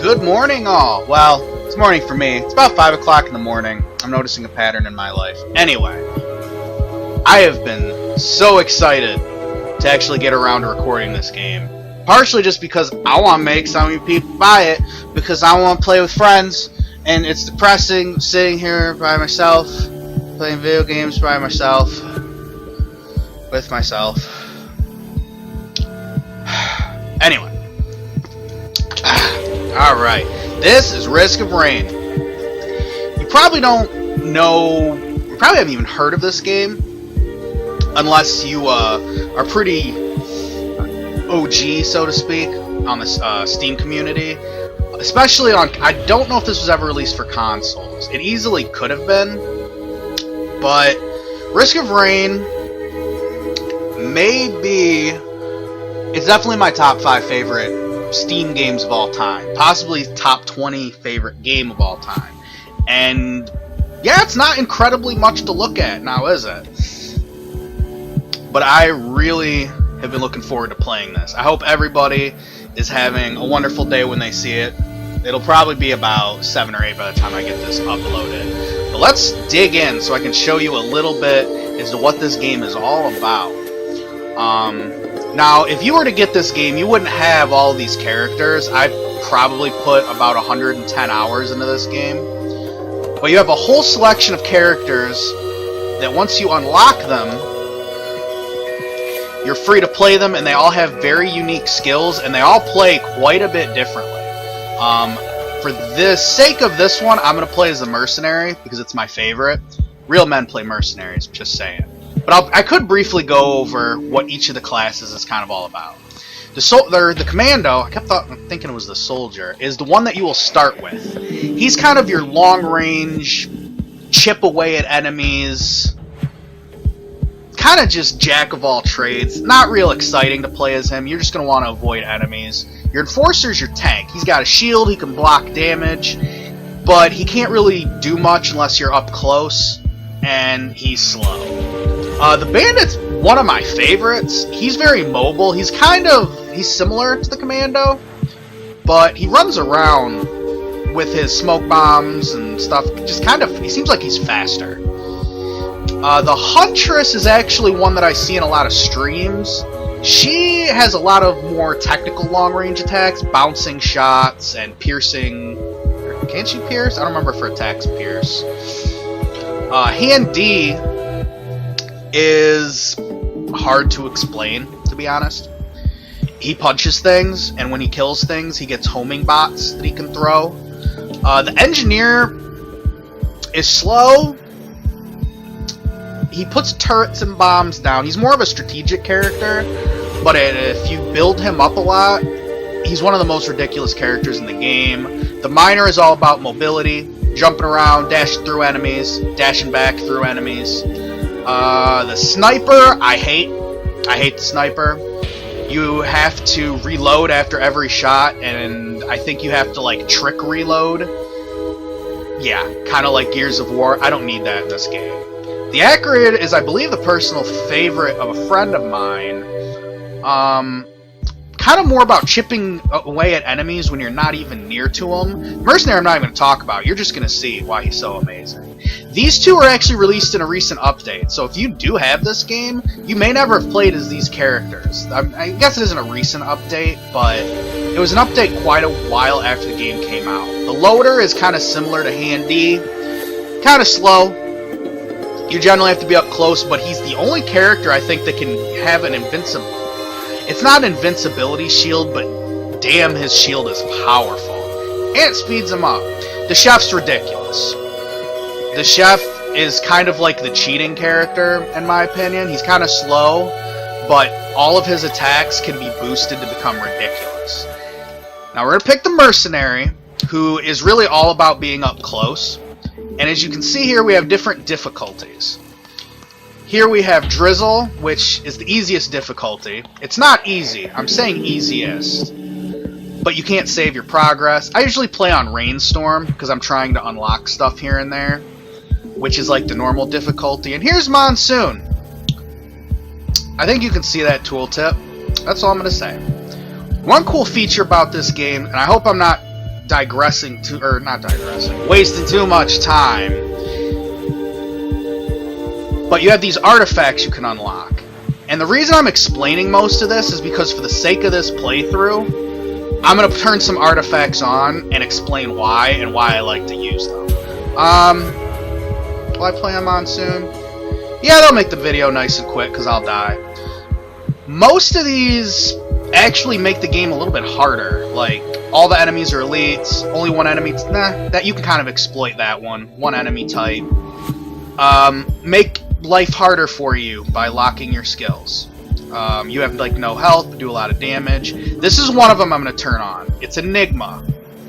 Good morning, all. Well, it's morning for me. It's about 5 o'clock in the morning. I'm noticing a pattern in my life. Anyway, I have been so excited to actually get around to recording this game. Partially just because I want to make some of you people buy it, because I want to play with friends, and it's depressing sitting here by myself, playing video games by myself, with myself. Anyway. Alright, this is Risk of Rain. You probably don't know, you probably haven't even heard of this game, unless you are pretty OG, so to speak, on the Steam community. Especially on, I don't know if this was ever released for consoles. It easily could have been, but Risk of Rain may be, it's definitely my top 5 favorite Steam games of all time, possibly top 20 favorite game of all time. And yeah, it's not incredibly much to look at now, is it? But I really have been looking forward to playing this. I hope everybody is having a wonderful day when they see it. It'll probably be about 7 or 8 by the time I get this uploaded. But let's dig in so I can show you a little bit as to what this game is all about. Now, if you were to get this game, you wouldn't have all these characters. I probably put about 110 hours into this game. But you have a whole selection of characters that once you unlock them, you're free to play them, and they all have very unique skills, and they all play quite a bit differently. For the sake of this one, I'm going to play as a mercenary, because it's my favorite. Real men play mercenaries, just saying. But I could briefly go over what each of the classes is kind of all about. The commando, I kept thinking it was the soldier, is the one that you will start with. He's kind of your long-range, chip away at enemies, kind of just jack of all trades. Not real exciting to play as him. You're just going to want to avoid enemies. Your enforcer's your tank. He's got a shield, he can block damage, but he can't really do much unless you're up close, and he's slow. The bandit's one of my favorites. He's very mobile. He's similar to the commando, but he runs around with his smoke bombs and stuff. He seems like he's faster. The huntress is actually one that I see in a lot of streams. She has a lot of more technical long-range attacks, bouncing shots and piercing. Can't she pierce? I don't remember if her attacks pierce. Hand D is hard to explain, to be honest. He punches things, and when he kills things, he gets homing bots that he can throw. The engineer is slow. He puts turrets and bombs down. He's more of a strategic character, but if you build him up a lot, he's one of the most ridiculous characters in the game. The miner is all about mobility, jumping around, dashing through enemies, dashing back through enemies. The sniper, I hate the sniper. You have to reload after every shot, and I think you have to, like, trick reload. Yeah, kind of like Gears of War. I don't need that in this game. The accurate is, I believe, the personal favorite of a friend of mine. Kind of more about chipping away at enemies when you're not even near to them. Mercenary I'm not even going to talk about. You're just going to see why he's so amazing. These two are actually released in a recent update, so if you do have this game, you may never have played as these characters. I guess it isn't a recent update, but it was an update quite a while after the game came out. The loader is kind of similar to Hand D. Kind of slow. You generally have to be up close, but he's the only character I think that can have an invincible. It's not an invincibility shield, but damn, his shield is powerful. And it speeds him up. The chef's ridiculous. The chef is kind of like the cheating character, in my opinion. He's kind of slow, but all of his attacks can be boosted to become ridiculous. Now we're going to pick the mercenary, who is really all about being up close. And as you can see here, we have different difficulties. Here we have Drizzle, which is the easiest difficulty. It's not easy. I'm saying easiest. But you can't save your progress. I usually play on Rainstorm, because I'm trying to unlock stuff here and there, which is like the normal difficulty. And here's Monsoon. I think you can see that tooltip. That's all I'm going to say. One cool feature about this game, and I hope I'm not digressing to, or not digressing, wasting too much time. But you have these artifacts you can unlock. And the reason I'm explaining most of this is because for the sake of this playthrough, I'm going to turn some artifacts on and explain why and why I like to use them. Will I play on Monsoon? Yeah, they'll make the video nice and quick because I'll die. Most of these actually make the game a little bit harder. Like, all the enemies are elites, only one enemy, that you can kind of exploit that one enemy type. Make life harder for you by locking your skills. You have like no health, but do a lot of damage. This is one of them I'm going to turn on. It's Enigma.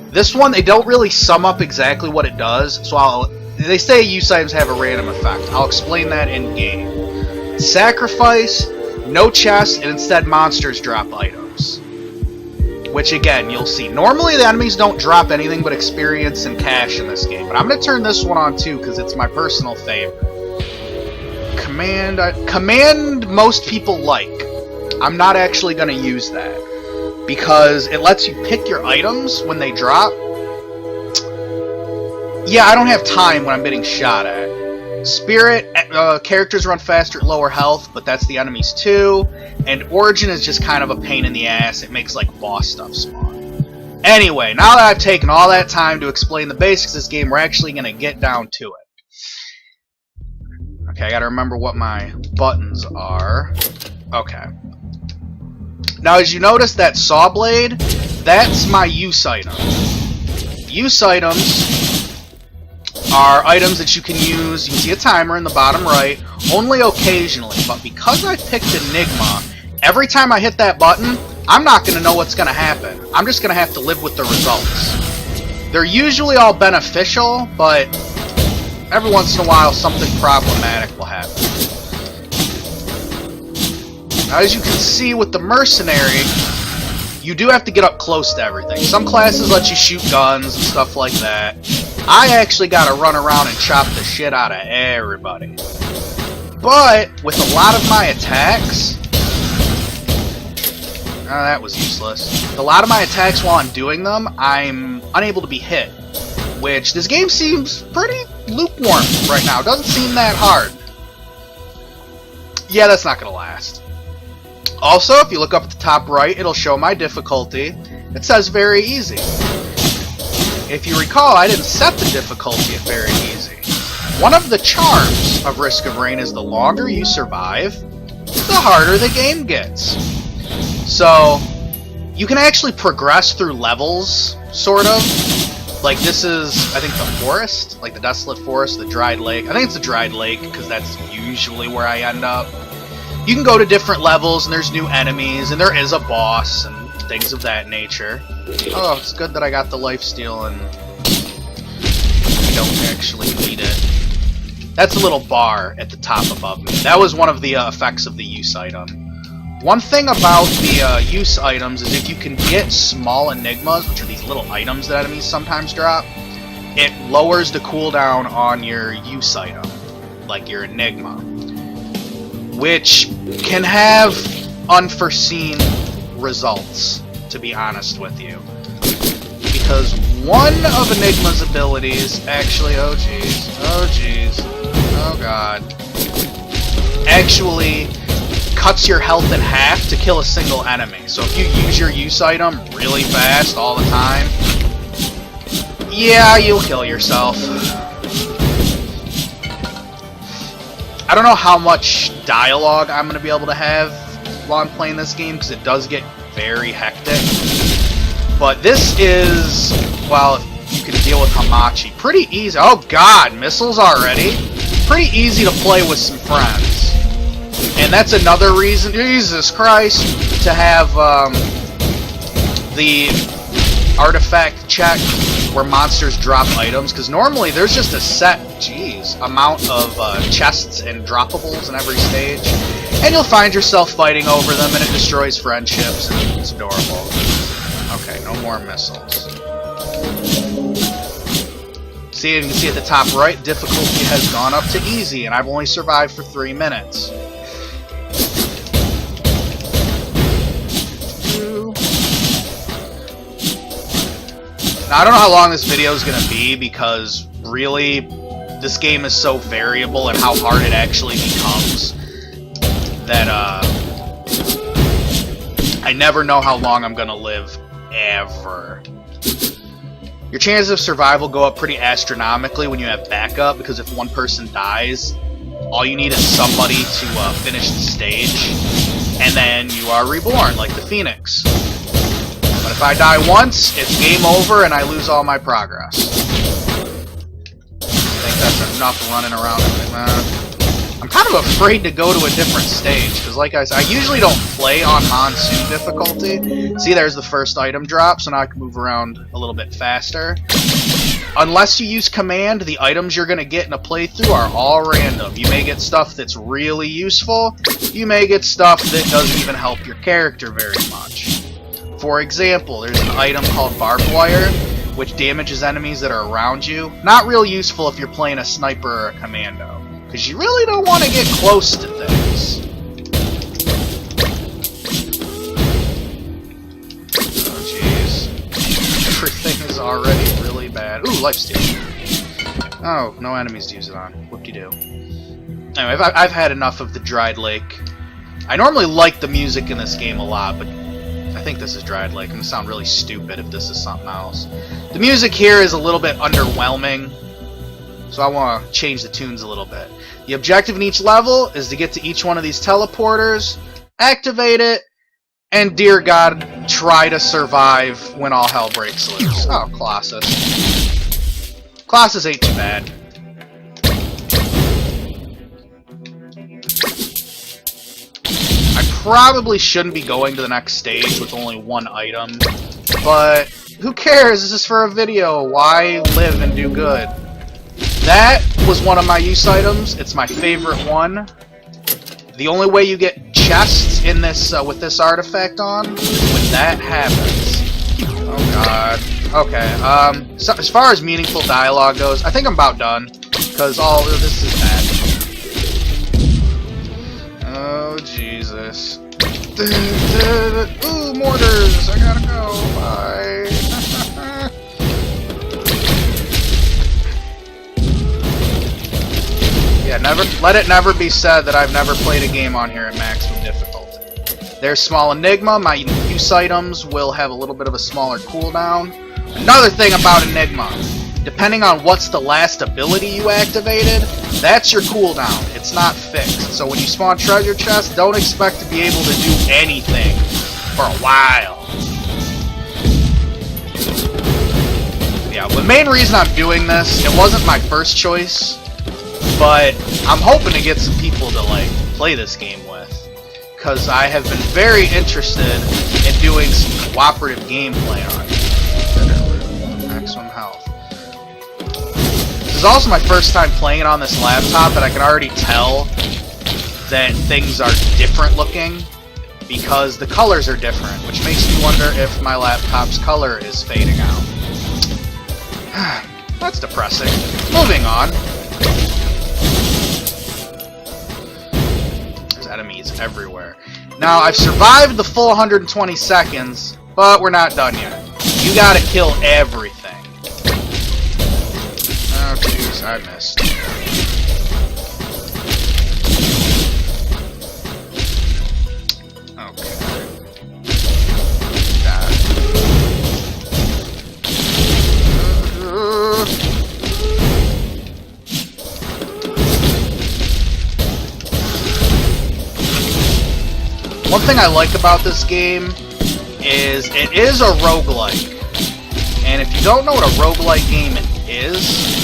This one, they don't really sum up exactly what it does, so they say use items have a random effect. I'll explain that in game. Sacrifice, no chest, and instead monsters drop items. Which again, you'll see. Normally the enemies don't drop anything but experience and cash in this game, but I'm going to turn this one on too because it's my personal favorite. Command most people like. I'm not actually going to use that because it lets you pick your items when they drop. Yeah, I don't have time when I'm getting shot at. Spirit, characters run faster at lower health, but that's the enemies too. And Origin is just kind of a pain in the ass. It makes like boss stuff spawn. Anyway, now that I've taken all that time to explain the basics of this game, we're actually going to get down to it. Okay, I gotta remember what my buttons are. Okay. Now, as you notice, that saw blade, that's my use item. Use items are items that you can use. You can see a timer in the bottom right, only occasionally. But because I picked Enigma, every time I hit that button, I'm not gonna know what's gonna happen. I'm just gonna have to live with the results. They're usually all beneficial, but every once in a while, something problematic will happen. Now, as you can see with the Mercenary, you do have to get up close to everything. Some classes let you shoot guns and stuff like that. I actually gotta run around and chop the shit out of everybody. But, with a lot of my attacks... that was useless. With a lot of my attacks while I'm doing them, I'm unable to be hit. Which, this game seems pretty lukewarm right now. It doesn't seem that hard. Yeah, that's not going to last. Also, if you look up at the top right, it'll show my difficulty. It says very easy. If you recall, I didn't set the difficulty at very easy. One of the charms of Risk of Rain is the longer you survive, the harder the game gets. So, you can actually progress through levels, sort of. Like, this is, I think, the forest, like the desolate forest, the dried lake. I think it's the dried lake, because that's usually where I end up. You can go to different levels, and there's new enemies, and there is a boss, and things of that nature. Oh, it's good that I got the lifesteal, and I don't actually need it. That's a little bar at the top above me. That was one of the effects of the use item. One thing about the use items is if you can get small enigmas, which are these little items that enemies sometimes drop, it lowers the cooldown on your use item, like your enigma, which can have unforeseen results, to be honest with you. Because one of Enigma's abilities, actually, oh jeez, oh god, actually cuts your health in half to kill a single enemy. So if you use your use item really fast all the time, yeah, you'll kill yourself. I don't know how much dialogue I'm going to be able to have while I'm playing this game, because it does get very hectic. But this is, well, you can deal with Hamachi pretty easy. Oh god, missiles already? Pretty easy to play with some friends. And that's another reason, Jesus Christ, to have the artifact check where monsters drop items, because normally there's just a set, amount of chests and droppables in every stage, and you'll find yourself fighting over them, and it destroys friendships, and it's adorable. Okay, no more missiles. See, you can see at the top right, difficulty has gone up to easy, and I've only survived for 3 minutes. Now, I don't know how long this video is going to be, because really, this game is so variable and how hard it actually becomes that I never know how long I'm going to live, ever. Your chances of survival go up pretty astronomically when you have backup, because if one person dies, all you need is somebody to finish the stage, and then you are reborn, like the Phoenix. But if I die once, it's game over and I lose all my progress. I think that's enough running around. I'm kind of afraid to go to a different stage, because like I said, I usually don't play on Monsoon difficulty. See, there's the first item drop, so now I can move around a little bit faster. Unless you use command, the items you're going to get in a playthrough are all random. You may get stuff that's really useful, you may get stuff that doesn't even help your character very much. For example, there's an item called Barbed Wire, which damages enemies that are around you. Not real useful if you're playing a sniper or a commando, because you really don't want to get close to things. Oh jeez. Everything is already really bad. Ooh, lifesteal. Oh, no enemies to use it on. Whoop-de-doo. Anyway, I've had enough of the Dried Lake. I normally like the music in this game a lot, but I think this is Dried Lake. I'm going to sound really stupid if this is something else. The music here is a little bit underwhelming, so I want to change the tunes a little bit. The objective in each level is to get to each one of these teleporters, activate it, and dear God, try to survive when all hell breaks loose. Oh, Colossus. Colossus ain't too bad. I probably shouldn't be going to the next stage with only one item, but who cares? This is for a video. Why live and do good? That was one of my use items. It's my favorite one. The only way you get chests in this with this artifact on is when that happens. Oh god. Okay. So as far as meaningful dialogue goes, I think I'm about done, because all of this is bad. Oh Jesus. Ooh, mortars! I gotta go. Bye. Yeah, let it never be said that I've never played a game on here at maximum difficulty. There's Small Enigma. My use items will have a little bit of a smaller cooldown. Another thing about Enigma, depending on what's the last ability you activated, that's your cooldown. It's not fixed. So when you spawn treasure chests, don't expect to be able to do anything for a while. Yeah, the main reason I'm doing this, it wasn't my first choice, but I'm hoping to get some people to like play this game with, because I have been very interested in doing some cooperative gameplay on it. Maximum health. This is also my first time playing it on this laptop, but I can already tell that things are different looking because the colors are different, which makes me wonder if my laptop's color is fading out. That's depressing. Moving on. There's enemies everywhere. Now, I've survived the full 120 seconds, but we're not done yet. You gotta kill everything. Oh, jeez, I missed. Okay. One thing I like about this game is it is a roguelike. And if you don't know what a roguelike game is...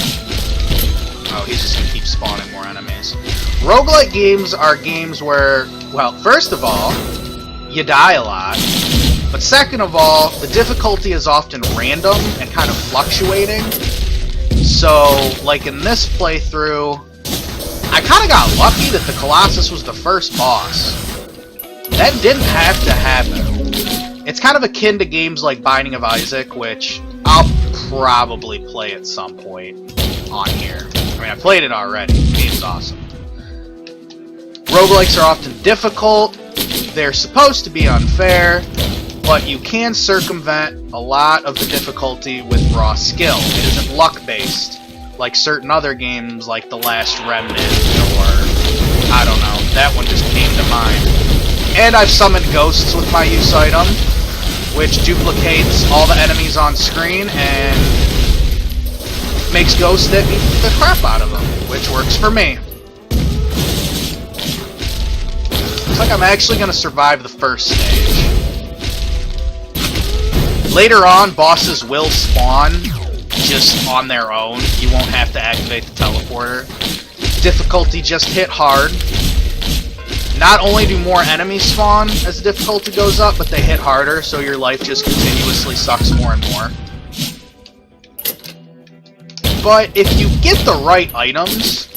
Oh, he's just going to keep spawning more enemies. Roguelike games are games where, well, first of all, you die a lot. But second of all, the difficulty is often random and kind of fluctuating. So, like in this playthrough, I kind of got lucky that the Colossus was the first boss. That didn't have to happen. It's kind of akin to games like Binding of Isaac, which I'll probably play at some point on here. I mean, I played it already. The game's awesome. Roguelikes are often difficult. They're supposed to be unfair. but you can circumvent a lot of the difficulty with raw skill. It isn't luck-based, like certain other games like The Last Remnant, or I don't know, that one just came to mind. And I've summoned ghosts with my use item, which duplicates all the enemies on screen and makes ghosts that beat the crap out of them, which works for me. Looks like I'm actually going to survive the first stage. Later on, bosses will spawn just on their own. You won't have to activate the teleporter. Difficulty just hit hard. Not only do more enemies spawn as the difficulty goes up, but they hit harder, so your life just continuously sucks more and more. But if you get the right items,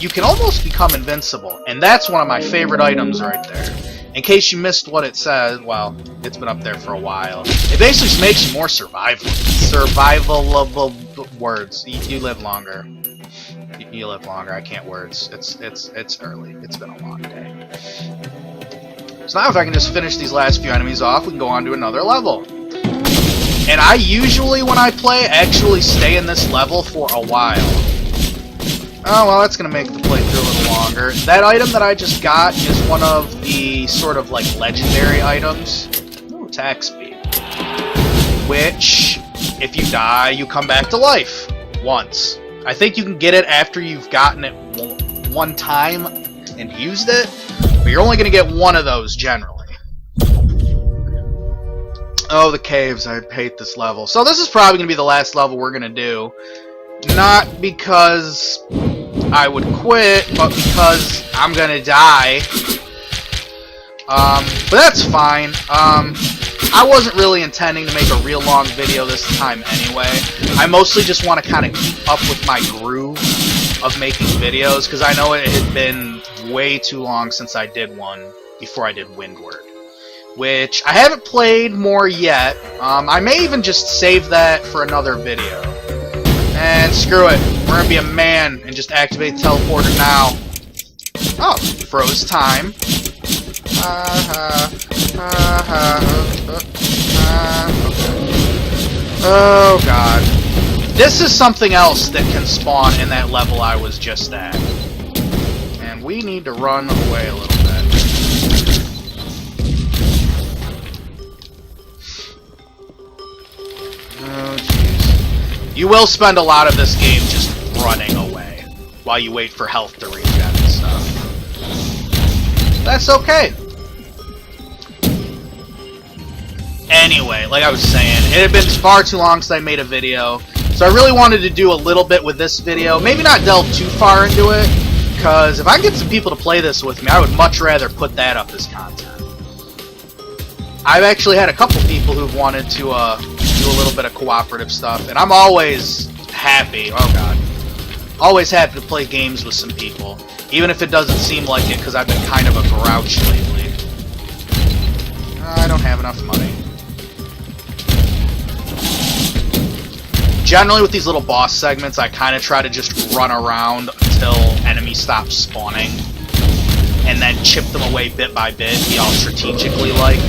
you can almost become invincible. And that's one of my favorite items right there. In case you missed what it says, well, it's been up there for a while. It basically just makes you more survivable words. You live longer. You live longer. I can't words. It's early. It's been a long day. So now if I can just finish these last few enemies off, we can go on to another level. And I usually, when I play, actually stay in this level for a while. Oh, well, that's going to make the playthrough a little longer. That item that I just got is one of the sort of like legendary items. Ooh, attack speed. Which, if you die, you come back to life. Once. I think you can get it after you've gotten it one time and used it, but you're only going to get one of those generally. Oh, the caves. I hate this level. So this is probably going to be the last level we're going to do. Not because I would quit, but because I'm going to die. But that's fine. I wasn't really intending to make a real long video this time anyway. I mostly just want to kind of keep up with my groove of making videos, because I know it had been way too long since I did one before I did Windward, which I haven't played more yet. I may even just save that for another video. And screw it, we're gonna be a man and just activate the teleporter now. Oh, froze time. Oh god. This is something else that can spawn in that level I was just at. And we need to run away a little bit. Oh jeez. You will spend a lot of this game just running away while you wait for health to regen and stuff. That's okay. Anyway, like I was saying, it had been far too long since I made a video, so I really wanted to do a little bit with this video. Maybe not delve too far into it, because if I can get some people to play this with me, I would much rather put that up as content. I've actually had a couple people who've wanted to do a little bit of cooperative stuff, and I'm always happy, oh god, always happy to play games with some people, even if it doesn't seem like it, because I've been kind of a grouch lately. I don't have enough money. Generally with these little boss segments, I kind of try to just run around until enemies stop spawning, and then chip them away bit by bit, be all strategically like.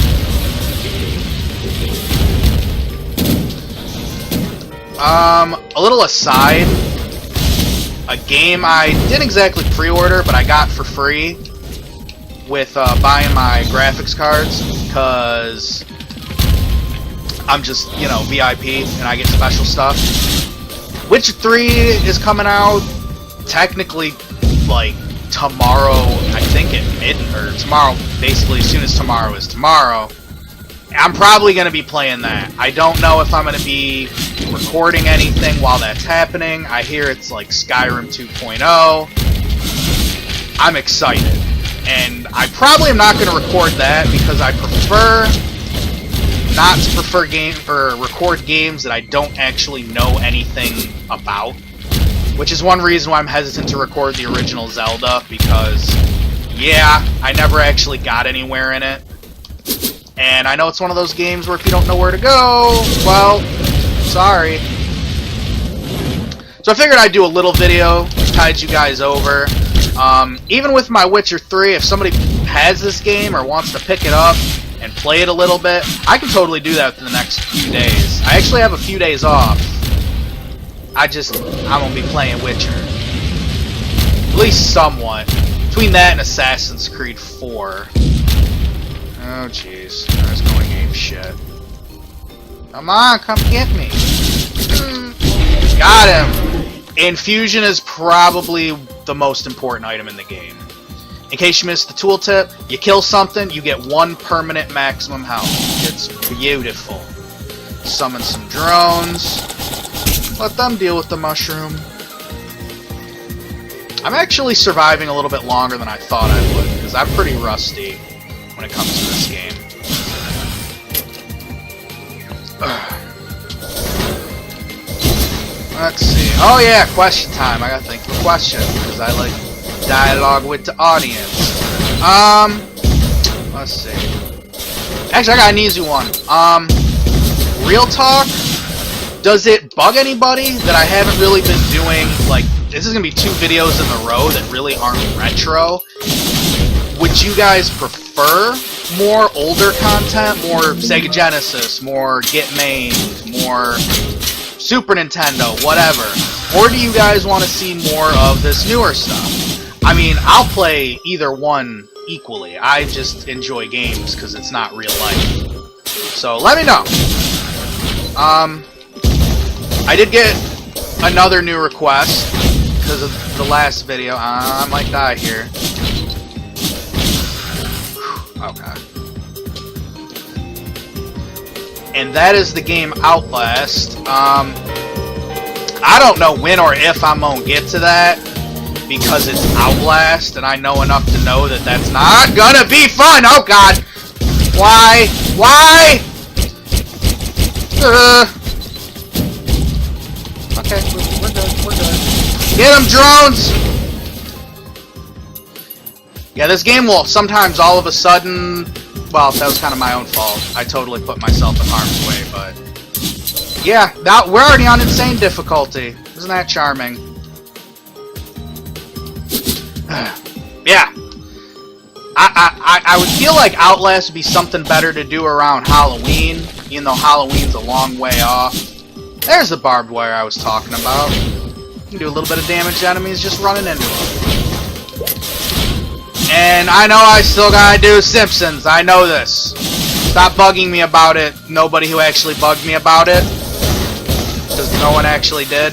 A little aside, a game I didn't exactly pre-order, but I got for free with buying my graphics cards, because I'm just, you know, VIP and I get special stuff. Witcher 3 is coming out technically like tomorrow, I think at midnight, or tomorrow, basically as soon as tomorrow is tomorrow. I'm probably going to be playing that. I don't know if I'm going to be recording anything while that's happening. I hear it's like Skyrim 2.0. I'm excited. And I probably am not going to record that because I prefer not to record games that I don't actually know anything about. Which is one reason why I'm hesitant to record the original Zelda, because, yeah, I never actually got anywhere in it. And I know it's one of those games where if you don't know where to go, well, sorry. So I figured I'd do a little video to tide you guys over. Even with my Witcher 3, if somebody has this game or wants to pick it up and play it a little bit, I can totally do that within the next few days. I actually have a few days off. I'm gonna be playing Witcher. At least somewhat. Between that and Assassin's Creed 4. Oh jeez, I was going ape shit. Come on, come get me. Got him! Infusion is probably the most important item in the game. In case you missed the tooltip, you kill something, you get 1 permanent maximum health. It's beautiful. Summon some drones. Let them deal with the mushroom. I'm actually surviving a little bit longer than I thought I would, because I'm pretty rusty when it comes to this game. Let's see. Oh yeah, question time. I gotta think of a question, because I like dialogue with the audience. Let's see. Actually, I got an easy one. Real talk, does it bug anybody that I haven't really been doing, like, this is gonna be 2 videos in a row that really aren't retro? Would you guys prefer more older content, more Sega Genesis, more Get Made, more Super Nintendo, whatever? Or do you guys want to see more of this newer stuff? I mean, I'll play either one equally. I just enjoy games because it's not real life. So let me know. I did get another new request because of the last video. I might die here. Okay. And that is the game Outlast. I don't know when or if I'm gonna get to that, because it's Outlast, and I know enough to know that that's not gonna be fun! Oh god! Why? Why? Okay, we're good, we're good. Get them, drones! Yeah, this game will sometimes all of a sudden... Well, that was kind of my own fault. I totally put myself in harm's way, but... Yeah, now we're already on insane difficulty. Isn't that charming? Yeah. I would feel like Outlast would be something better to do around Halloween, even though Halloween's a long way off. There's the barbed wire I was talking about. You can do a little bit of damage to enemies just running into them. And I know I still gotta do Simpsons. I know this. Stop bugging me about it. Nobody who actually bugged me about it. Because no one actually did.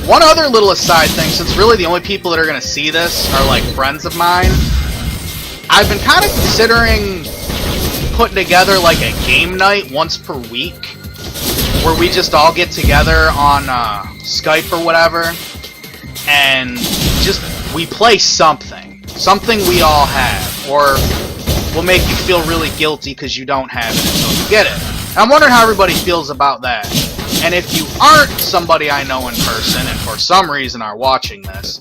One other little aside thing, since really the only people that are gonna see this are like friends of mine, I've been kind of considering putting together like a game night once per week, where we just all get together on Skype or whatever, and just we play something we all have, or we'll make you feel really guilty because you don't have it until you get it. I'm wondering how everybody feels about that. And if you aren't somebody I know in person and for some reason are watching this,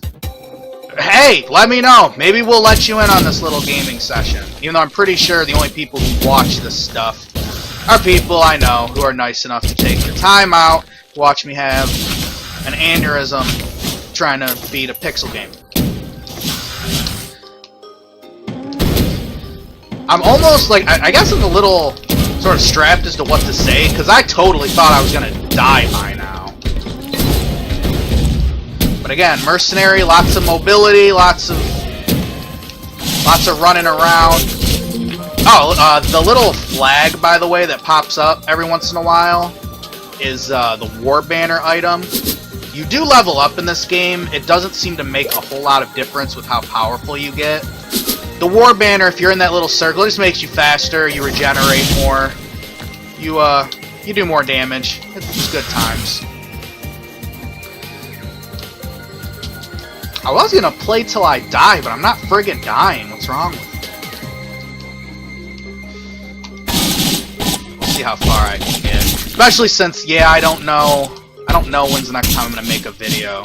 hey, let me know. Maybe we'll let you in on this little gaming session. Even though I'm pretty sure the only people who watch this stuff are people I know who are nice enough to take the time out to watch me have an aneurysm trying to beat a pixel game. I'm almost like, I guess I'm a little sort of strapped as to what to say, because I totally thought I was going to die by now. But again, mercenary, lots of mobility, lots of running around. Oh, the little flag, by the way, that pops up every once in a while is the war banner item. You do level up in this game. It doesn't seem to make a whole lot of difference with how powerful you get. The war banner, if you're in that little circle, it just makes you faster, you regenerate more, you do more damage. It's good times. I was gonna play till I die, but I'm not friggin' dying. What's wrong with me? We'll see how far I can get. Especially since, yeah, I don't know when's the next time I'm gonna make a video.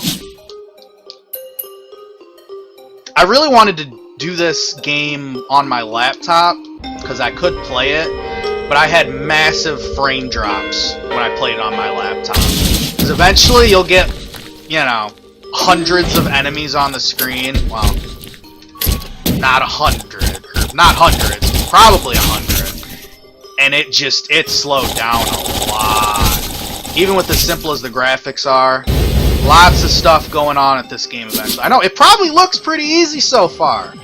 I really wanted to do this game on my laptop, because I could play it, but I had massive frame drops when I played it on my laptop. Because eventually you'll get, you know, hundreds of enemies on the screen. Well, not 100, or not hundreds, probably 100. And it slowed down a lot. Even with as simple as the graphics are, lots of stuff going on at this game eventually. I know, it probably looks pretty easy so far.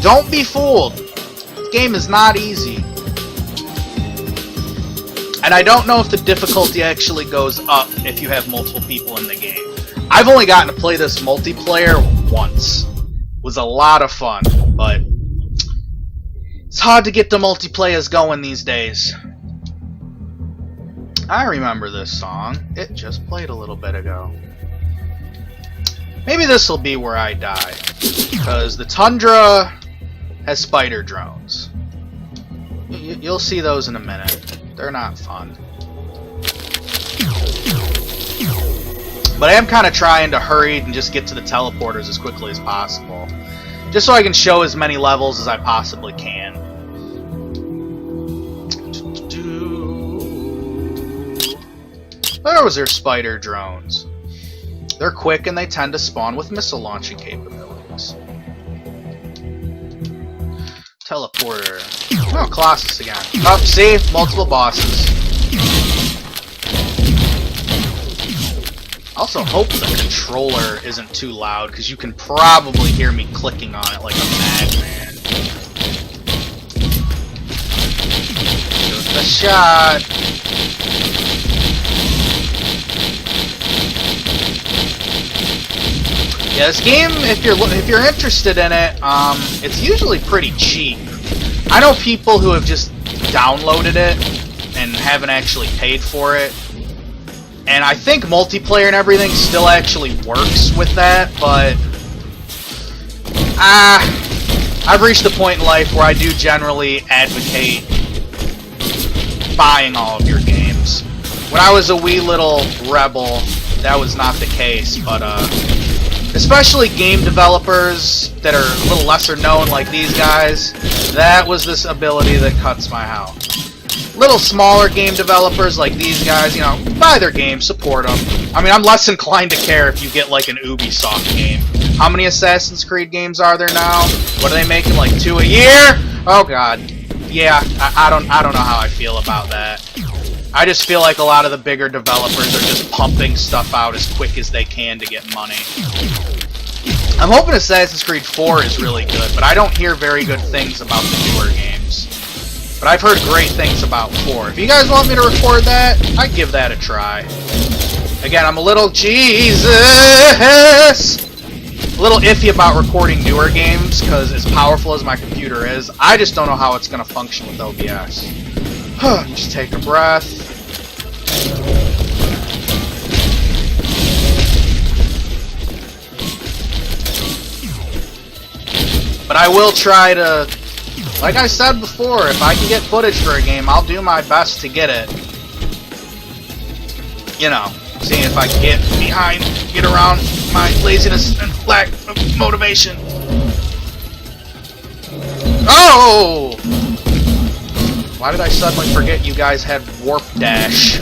Don't be fooled. This game is not easy. And I don't know if the difficulty actually goes up if you have multiple people in the game. I've only gotten to play this multiplayer once. It was a lot of fun, but it's hard to get the multiplayers going these days. I remember this song. It just played a little bit ago. Maybe this will be where I die, because the tundra has spider drones. You'll see those in a minute. They're not fun. But I am kind of trying to hurry and just get to the teleporters as quickly as possible, just so I can show as many levels as I possibly can. There was their spider drones. They're quick and they tend to spawn with missile launching capabilities. Teleporter. Oh, Colossus again. Oh, see? Multiple bosses. Also hope the controller isn't too loud, because you can probably hear me clicking on it like a madman. Shoot the shot. Yeah, this game, if you're interested in it, it's usually pretty cheap. I know people who have just downloaded it and haven't actually paid for it, and I think multiplayer and everything still actually works with that, but I've reached the point in life where I do generally advocate buying all of your games. When I was a wee little rebel, that was not the case, but especially game developers that are a little lesser known like these guys, that was this ability that cuts my how. Little smaller game developers like these guys, you know, buy their games, support them. I mean, I'm less inclined to care if you get like an Ubisoft game. How many Assassin's Creed games are there now? What are they making, like 2 a year? Oh god. Yeah, I don't know how I feel about that. I just feel like a lot of the bigger developers are just pumping stuff out as quick as they can to get money. I'm hoping Assassin's Creed 4 is really good, but I don't hear very good things about the newer games. But I've heard great things about 4. If you guys want me to record that, I'd give that a try. Again, I'm a little Jesus! A little iffy about recording newer games, because as powerful as my computer is, I just don't know how it's going to function with OBS. Just take a breath. But I will try to, like I said before, if I can get footage for a game, I'll do my best to get it. You know, seeing if I can get around my laziness and lack of motivation. Oh! Why did I suddenly forget you guys had warp dash?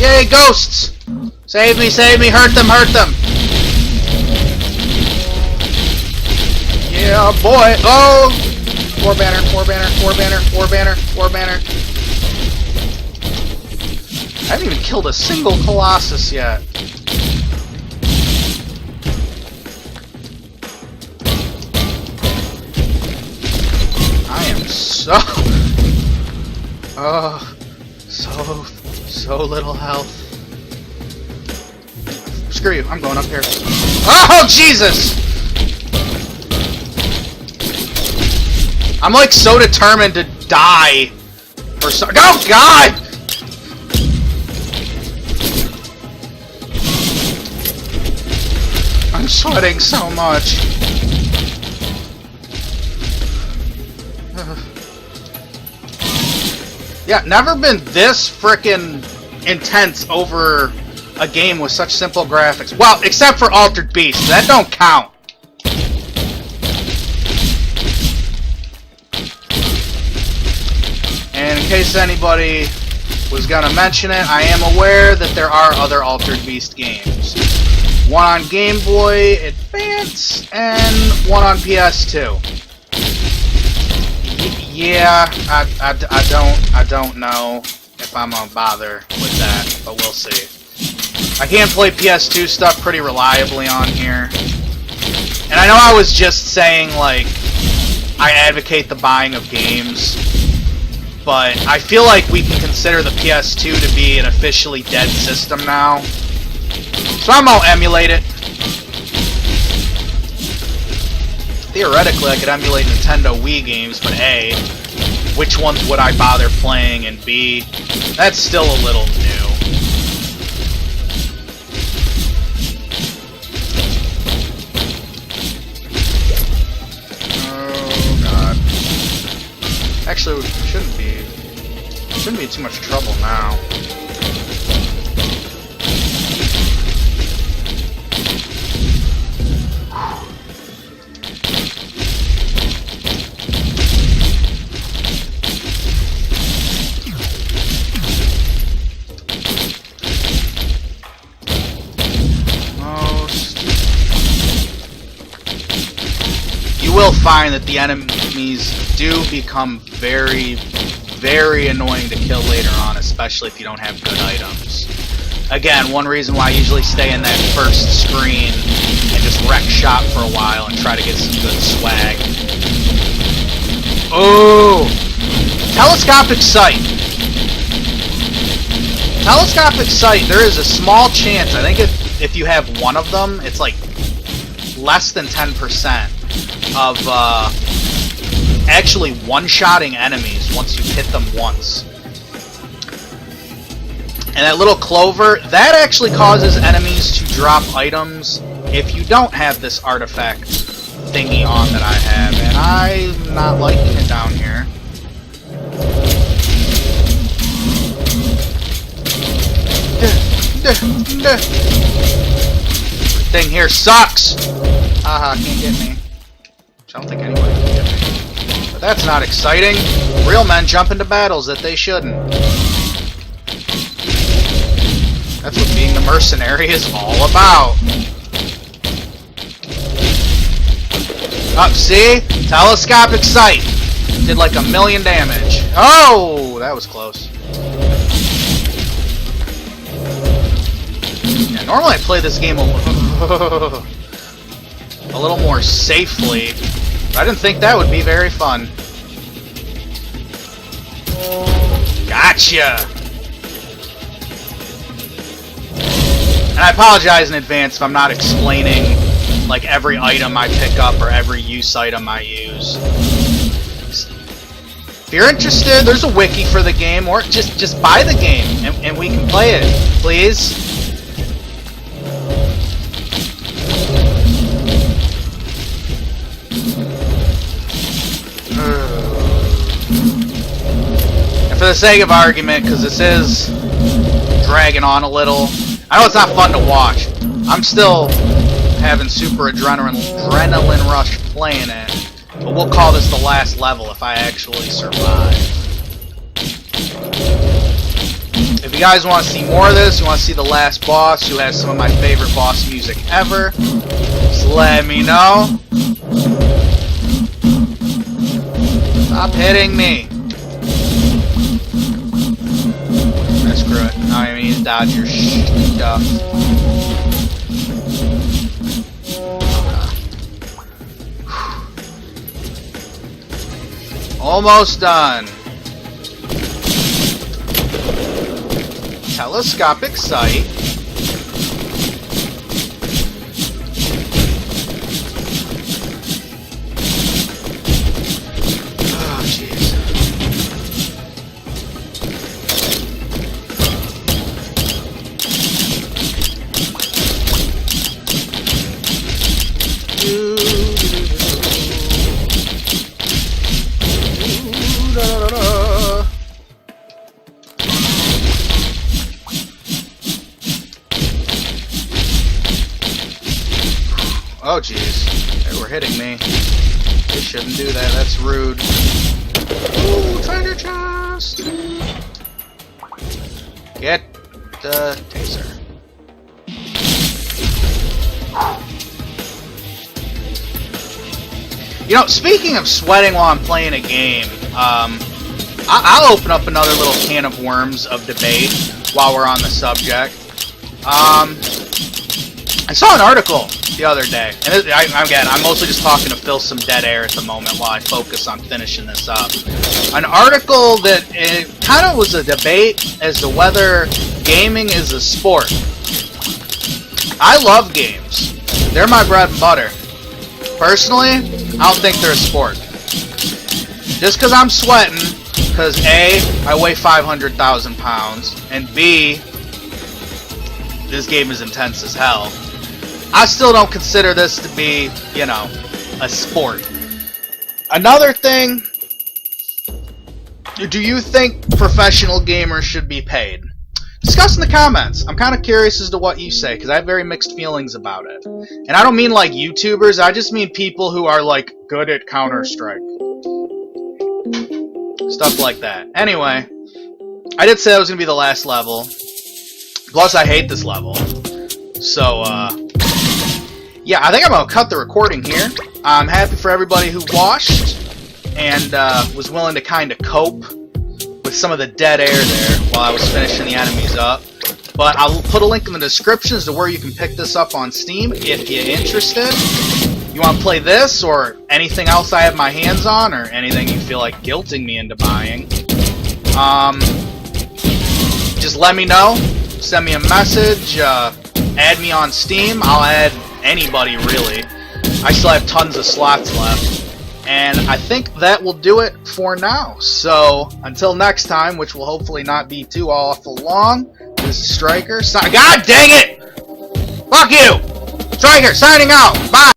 Yay, ghosts! Save me, hurt them, hurt them! Yeah, boy! Oh! War banner, war banner, war banner, war banner, war banner. I haven't even killed a single Colossus yet. I am so... Oh, so little health. Screw you, I'm going up here. Oh, Jesus! I'm like so determined to die. Or so... Oh, God! I'm sweating so much. Yeah, never been this frickin' intense over a game with such simple graphics. Well, except for Altered Beast. That don't count. And in case anybody was gonna mention it, I am aware that there are other Altered Beast games. one on Game Boy Advance, and one on PS2. Yeah, I don't know if I'm gonna bother with that, but we'll see. I can play PS2 stuff pretty reliably on here. And I know I was just saying, like, I advocate the buying of games, but I feel like we can consider the PS2 to be an officially dead system now. So I'm gonna emulate it. Theoretically, I could emulate Nintendo Wii games, but A, which ones would I bother playing, and B, that's still a little new. Oh god. Actually, it shouldn't be too much trouble now. You will find that the enemies do become very, very annoying to kill later on, especially if you don't have good items. Again, one reason why I usually stay in that first screen and just wreck shop for a while and try to get some good swag. Oh! Telescopic sight. Telescopic sight, there is a small chance, I think if you have one of them, it's like less than 10%. Of actually one-shotting enemies once you hit them once. And that little clover, that actually causes enemies to drop items if you don't have this artifact thingy on that I have. And I'm not liking it down here. Thing here sucks! Haha, can't get me. I don't think anyone can get me. But that's not exciting. Real men jump into battles that they shouldn't. That's what being the mercenary is all about. Up, see? Telescopic sight. Did like 1,000,000 damage. Oh, that was close. Yeah, normally I play this game a little more safely. I didn't think that would be very fun. Gotcha! And I apologize in advance if I'm not explaining like every item I pick up or every use item I use. If you're interested, there's a wiki for the game, or just buy the game and we can play it, please. For the sake of argument, because this is dragging on a little, I know it's not fun to watch. I'm still having super adrenaline rush playing it, but we'll call this the last level if I actually survive. If you guys want to see more of this, you want to see the last boss, who has some of my favorite boss music ever, just let me know. Stop hitting me. Screw it. Now I need to dodge your stuff. Almost done. Telescopic sight. Oh, jeez. Oh jeez, they were hitting me. They shouldn't do that, that's rude. Ooh, treasure chest! Get the taser. You know, speaking of sweating while I'm playing a game, I'll open up another little can of worms of debate while we're on the subject. I saw an article the other day, and I'm mostly just talking to fill some dead air at the moment while I focus on finishing this up. An article that it kind of was a debate as to whether gaming is a sport. I love games. They're my bread and butter. Personally, I don't think they're a sport. Just because I'm sweating, because A, I weigh 500,000 pounds, and B, this game is intense as hell, I still don't consider this to be, you know, a sport. Another thing, do you think professional gamers should be paid? Discuss in the comments. I'm kind of curious as to what you say, because I have very mixed feelings about it. And I don't mean like YouTubers, I just mean people who are like good at Counter-Strike. Stuff like that. Anyway, I did say that was going to be the last level. Plus, I hate this level. So, yeah, I think I'm going to cut the recording here. I'm happy for everybody who watched and was willing to kind of cope with some of the dead air there while I was finishing the enemies up. But I'll put a link in the description as to where you can pick this up on Steam if you're interested. You want to play this or anything else I have my hands on, or anything you feel like guilting me into buying, just let me know. Send me a message. Add me on Steam. I'll add anybody, really. I still have tons of slots left. And I think that will do it for now. So, until next time, which will hopefully not be too awful long, this is Striker. God dang it! Fuck you! Striker, signing out! Bye!